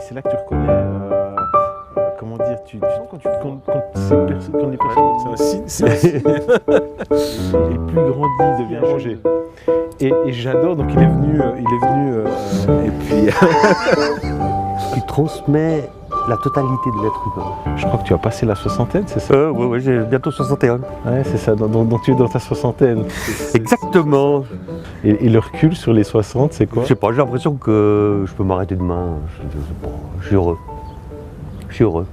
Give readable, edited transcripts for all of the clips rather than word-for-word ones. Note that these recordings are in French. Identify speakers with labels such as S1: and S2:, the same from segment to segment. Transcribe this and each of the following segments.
S1: c'est là que tu reconnais, comment dire, tu sens quand les personnes, c'est un signe. Et plus il grandit, il devient Roger. Et j'adore, donc il est venu, et puis...
S2: Tu transmets la totalité de l'être humain.
S1: Je crois que tu as passé la soixantaine, c'est ça?
S2: Oui, j'ai bientôt 61.
S1: Ouais, c'est ça, donc tu es dans ta soixantaine.
S2: Exactement.
S1: Et le recul sur les 60, c'est quoi?
S2: Je sais pas, j'ai l'impression que je peux m'arrêter demain. Je suis heureux. Je suis heureux.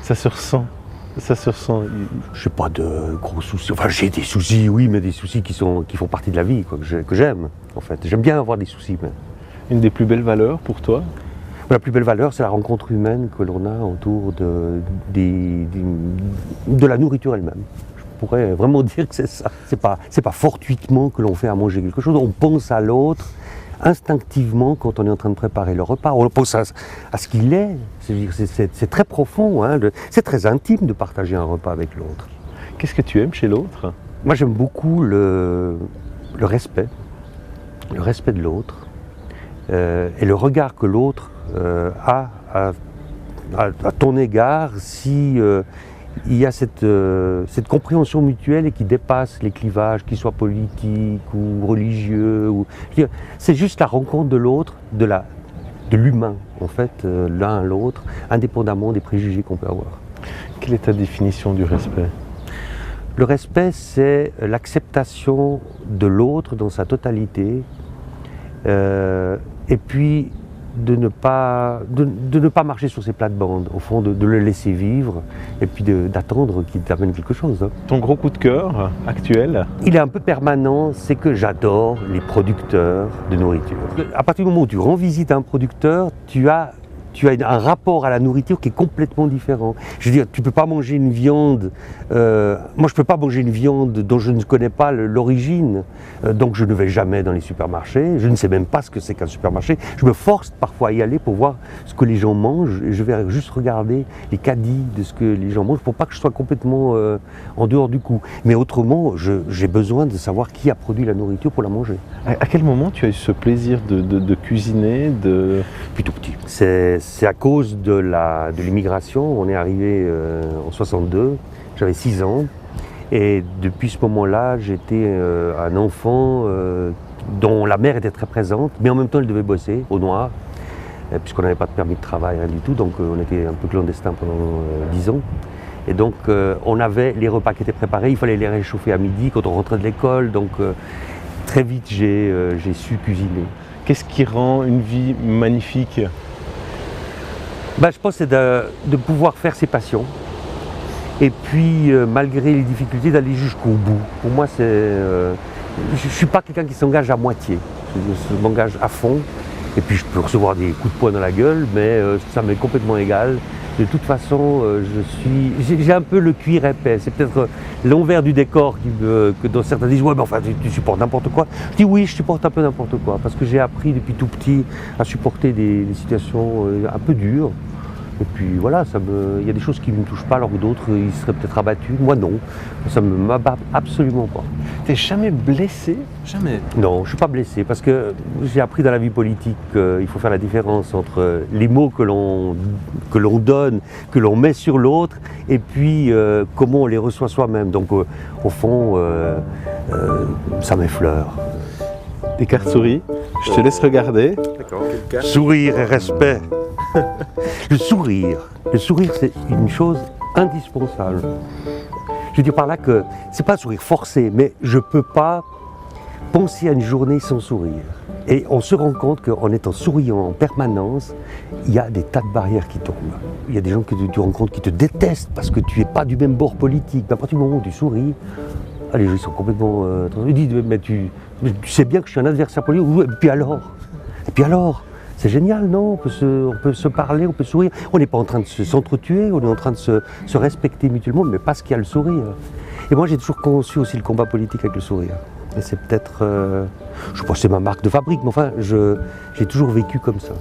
S1: Ça se ressent. Ça se ressent.
S2: Je n'ai pas de gros soucis. Enfin, j'ai des soucis, oui, mais des soucis qui font partie de la vie, quoi, que j'aime, en fait. J'aime bien avoir des soucis. Mais...
S1: Une des plus belles valeurs pour toi?
S2: La plus belle valeur, c'est la rencontre humaine que l'on a autour de la nourriture elle-même. Je pourrais vraiment dire que c'est ça. C'est pas fortuitement que l'on fait à manger quelque chose. On pense à l'autre instinctivement quand on est en train de préparer le repas. On pense à ce qu'il est. C'est très profond. Hein, c'est très intime de partager un repas avec l'autre.
S1: Qu'est-ce que tu aimes chez l'autre?
S2: Moi, j'aime beaucoup le respect. Le respect de l'autre. Et le regard que l'autre a à ton égard si il y a cette compréhension mutuelle et qui dépasse les clivages, qu'ils soient politiques ou religieux. C'est juste la rencontre de l'autre, de l'humain, en fait, l'un à l'autre, indépendamment des préjugés qu'on peut avoir.
S1: Quelle est ta définition du respect?
S2: Le respect, c'est l'acceptation de l'autre dans sa totalité, et puis de ne pas marcher sur ses plates-bandes, au fond, de le laisser vivre, et puis d'attendre qu'il t'amène quelque chose. Hein.
S1: Ton gros coup de cœur actuel?
S2: Il est un peu permanent, c'est que j'adore les producteurs de nourriture. À partir du moment où tu rends visite à un producteur, tu as un rapport à la nourriture qui est complètement différent. Je veux dire, tu ne peux pas manger une viande, moi je ne peux pas manger une viande dont je ne connais pas l'origine, donc je ne vais jamais dans les supermarchés, je ne sais même pas ce que c'est qu'un supermarché. Je me force parfois à y aller pour voir ce que les gens mangent, et je vais juste regarder les caddies de ce que les gens mangent pour pas que je sois complètement en dehors du coup. Mais autrement, j'ai besoin de savoir qui a produit la nourriture pour la manger.
S1: À quel moment tu as eu ce plaisir de cuisiner
S2: Depuis tout petit. C'est à cause de l'immigration. On est arrivé en 62, j'avais 6 ans. Et depuis ce moment-là, j'étais un enfant dont la mère était très présente, mais en même temps elle devait bosser au noir, puisqu'on n'avait pas de permis de travail, rien du tout. Donc on était un peu clandestin pendant 10 ans. Et donc on avait les repas qui étaient préparés, il fallait les réchauffer à midi quand on rentrait de l'école. Donc très vite j'ai su cuisiner.
S1: Qu'est-ce qui rend une vie magnifique?
S2: Je pense que c'est de pouvoir faire ses passions et puis malgré les difficultés d'aller jusqu'au bout. Pour moi, je ne suis pas quelqu'un qui s'engage à moitié, je m'engage à fond et puis je peux recevoir des coups de poing dans la gueule, mais ça m'est complètement égal. De toute façon, j'ai un peu le cuir épais. C'est peut-être l'envers du décor que dans certains disent « Ouais, mais enfin, tu supportes n'importe quoi ». Je dis « Oui, je supporte un peu n'importe quoi » parce que j'ai appris depuis tout petit à supporter des situations un peu dures. Et puis voilà, il y a des choses qui ne me touchent pas alors que d'autres, ils seraient peut-être abattus. Moi, non. Ça ne m'abat absolument pas.
S1: T'es jamais blessé? Jamais?
S2: Non, je ne suis pas blessé parce que j'ai appris dans la vie politique qu'il faut faire la différence entre les mots que l'on donne, que l'on met sur l'autre, et puis comment on les reçoit soi-même. Donc au fond, ça m'effleure.
S1: Des cartes souris, je te laisse regarder.
S2: D'accord. Sourire et respect. Le sourire, c'est une chose indispensable. Je veux dire par là que c'est pas un sourire forcé, mais je peux pas penser à une journée sans sourire. Et on se rend compte qu'en étant souriant en permanence, il y a des tas de barrières qui tombent. Il y a des gens que tu rencontres qui te détestent parce que tu n'es pas du même bord politique. Mais à partir du moment où tu souris, les gens sont complètement... ils disent, mais tu sais bien que je suis un adversaire politique. Et puis alors c'est génial, non? On peut se parler, on peut sourire. On n'est pas en train de s'entretuer, on est en train de se respecter mutuellement, mais parce qu'il y a le sourire. Et moi, j'ai toujours conçu aussi le combat politique avec le sourire. Et c'est peut-être, je pense que c'est ma marque de fabrique, mais enfin, j'ai toujours vécu comme ça.